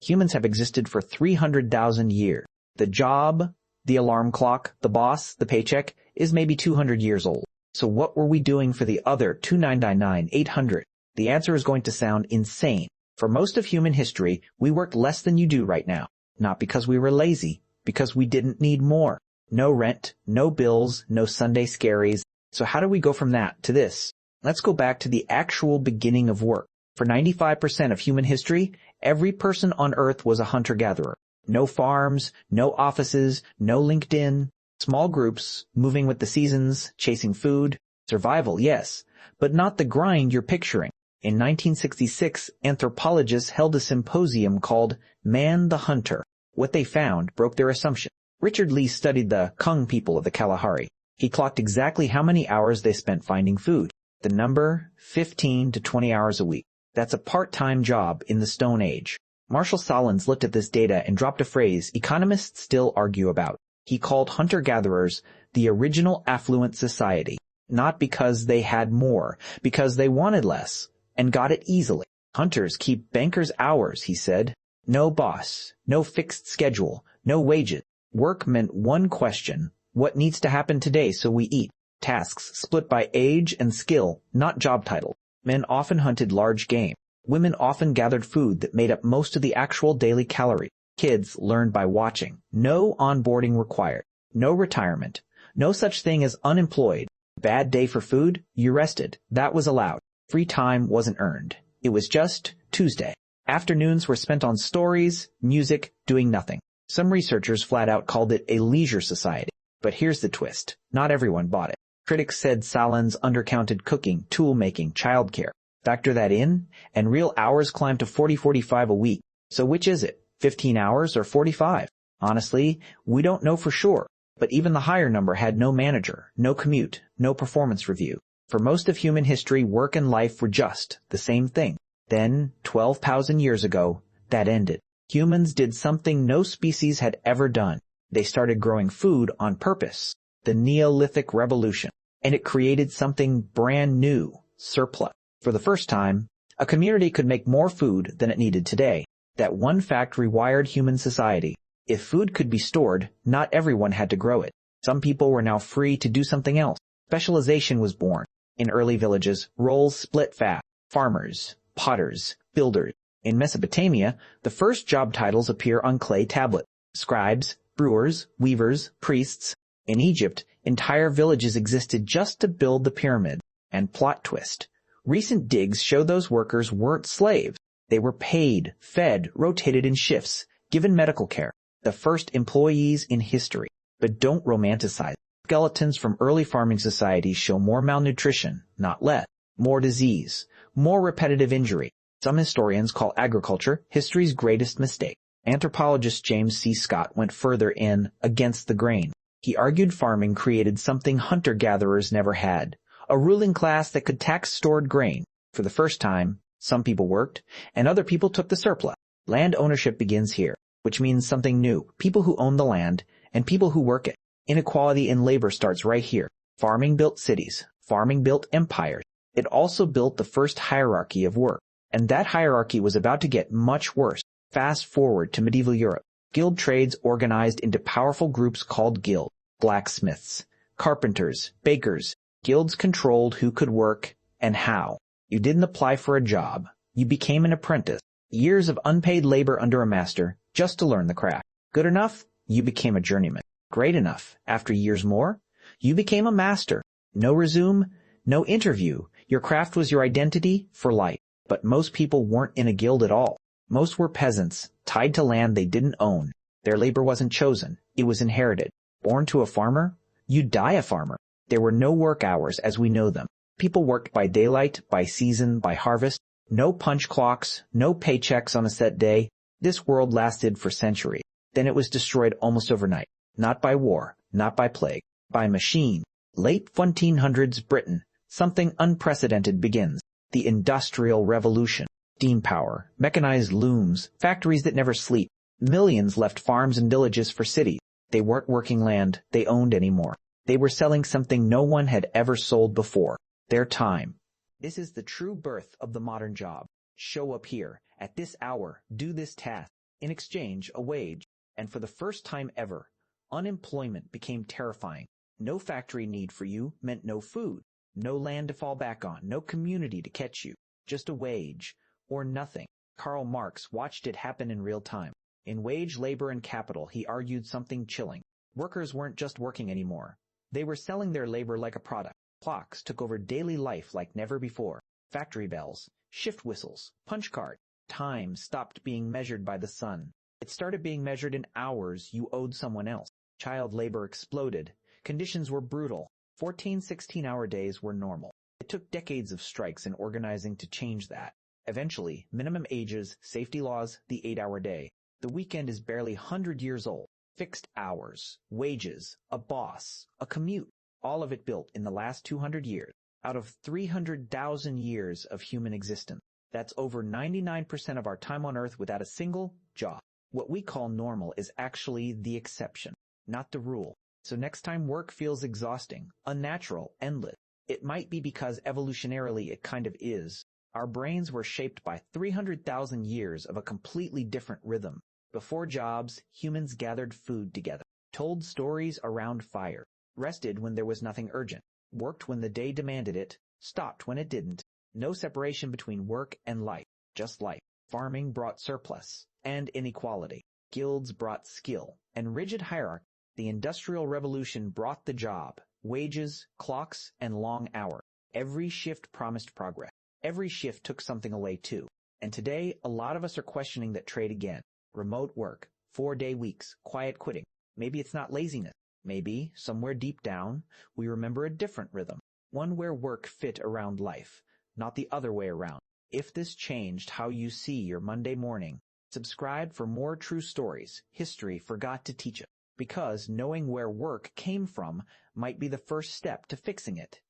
Humans have existed for 300,000 years. The job, the alarm clock, the boss, the paycheck is maybe 200 years old. So what were we doing for the other 2,999,800? The answer is going to sound insane. For most of human history, we worked less than you do right now. Not because we were lazy, because we didn't need more. No rent, no bills, no Sunday scaries. So how do we go from that to this? Let's go back to the actual beginning of work. For 95% of human history, every person on Earth was a hunter-gatherer. No farms, no offices, no LinkedIn. Small groups, moving with the seasons, chasing food. Survival, yes, but not the grind you're picturing. In 1966, anthropologists held a symposium called Man the Hunter. What they found broke their assumption. Richard Lee studied the Kung people of the Kalahari. He clocked exactly how many hours they spent finding food. The number, 15 to 20 hours a week. That's a part-time job in the Stone Age. Marshall Sahlins looked at this data and dropped a phrase economists still argue about. He called hunter-gatherers the original affluent society, not because they had more, because they wanted less, and got it easily. Hunters keep bankers' hours, he said. No boss, no fixed schedule, no wages. Work meant one question: what needs to happen today so we eat? Tasks split by age and skill, not job title. Men often hunted large game. Women often gathered food that made up most of the actual daily calories. Kids learned by watching. No onboarding required. No retirement. No such thing as unemployed. Bad day for food? You rested. That was allowed. Free time wasn't earned. It was just Tuesday. Afternoons were spent on stories, music, doing nothing. Some researchers flat out called it a leisure society. But here's the twist. Not everyone bought it. Critics said Sahlins undercounted cooking, tool-making, childcare. Factor that in, and real hours climbed to 40-45 a week. So which is it? 15 hours or 45? Honestly, we don't know for sure. But even the higher number had no manager, no commute, no performance review. For most of human history, work and life were just the same thing. Then, 12,000 years ago, that ended. Humans did something no species had ever done. They started growing food on purpose. The Neolithic Revolution. And it created something brand new, surplus. For the first time, a community could make more food than it needed today. That one fact rewired human society. If food could be stored, not everyone had to grow it. Some people were now free to do something else. Specialization was born. In early villages, roles split fast. Farmers, potters, builders. In Mesopotamia, the first job titles appear on clay tablets. Scribes, brewers, weavers, priests. In Egypt, entire villages existed just to build the pyramid. And plot twist. Recent digs show those workers weren't slaves. They were paid, fed, rotated in shifts, given medical care. The first employees in history. But don't romanticize. Skeletons from early farming societies show more malnutrition, not less. More disease. More repetitive injury. Some historians call agriculture history's greatest mistake. Anthropologist James C. Scott went further in Against the Grain. He argued farming created something hunter-gatherers never had. A ruling class that could tax stored grain. For the first time, some people worked, and other people took the surplus. Land ownership begins here, which means something new. People who own the land, and people who work it. Inequality in labor starts right here. Farming built cities. Farming built empires. It also built the first hierarchy of work. And that hierarchy was about to get much worse. Fast forward to medieval Europe. Guild trades organized into powerful groups called guilds. Blacksmiths, carpenters, bakers. Guilds controlled who could work and how. You didn't apply for a job. You became an apprentice. Years of unpaid labor under a master just to learn the craft. Good enough? You became a journeyman. Great enough? After years more? You became a master. No resume, no interview. Your craft was your identity for life. But most people weren't in a guild at all. Most were peasants, tied to land they didn't own. Their labor wasn't chosen. It was inherited. Born to a farmer? You'd die a farmer. There were no work hours as we know them. People worked by daylight, by season, by harvest. No punch clocks, no paychecks on a set day. This world lasted for centuries. Then it was destroyed almost overnight. Not by war, not by plague, by machine. Late 1400s Britain. Something unprecedented begins. The Industrial Revolution. Steam power, mechanized looms, factories that never sleep. Millions left farms and villages for cities. They weren't working land they owned anymore. They were selling something no one had ever sold before. Their time. This is the true birth of the modern job. Show up here, at this hour, do this task. In exchange, a wage, and for the first time ever, unemployment became terrifying. No factory need for you meant no food, no land to fall back on, no community to catch you, just a wage, or nothing. Karl Marx watched it happen in real time. In Wage, Labor, and Capital, he argued something chilling. Workers weren't just working anymore. They were selling their labor like a product. Clocks took over daily life like never before. Factory bells, shift whistles, punch card. Time stopped being measured by the sun. It started being measured in hours you owed someone else. Child labor exploded. Conditions were brutal. 14 16-hour days were normal. It took decades of strikes and organizing to change that. Eventually, minimum ages, safety laws, the 8-hour day. The weekend is barely 100 years old. Fixed hours, wages, a boss, a commute, all of it built in the last 200 years. Out of 300,000 years of human existence. That's over 99% of our time on Earth without a single job. What we call normal is actually the exception, not the rule. So next time work feels exhausting, unnatural, endless, it might be because evolutionarily it kind of is. Our brains were shaped by 300,000 years of a completely different rhythm. Before jobs, humans gathered food together, told stories around fire, rested when there was nothing urgent, worked when the day demanded it, stopped when it didn't. No separation between work and life, just life. Farming brought surplus and inequality. Guilds brought skill and rigid hierarchy. The Industrial Revolution brought the job, wages, clocks, and long hours. Every shift promised progress. Every shift took something away too. And today, a lot of us are questioning that trade again. Remote work, 4-day weeks, quiet quitting. Maybe it's not laziness. Maybe, somewhere deep down, we remember a different rhythm. One where work fit around life, not the other way around. If this changed how you see your Monday morning, subscribe for more true stories history forgot to teach us. Because knowing where work came from might be the first step to fixing it.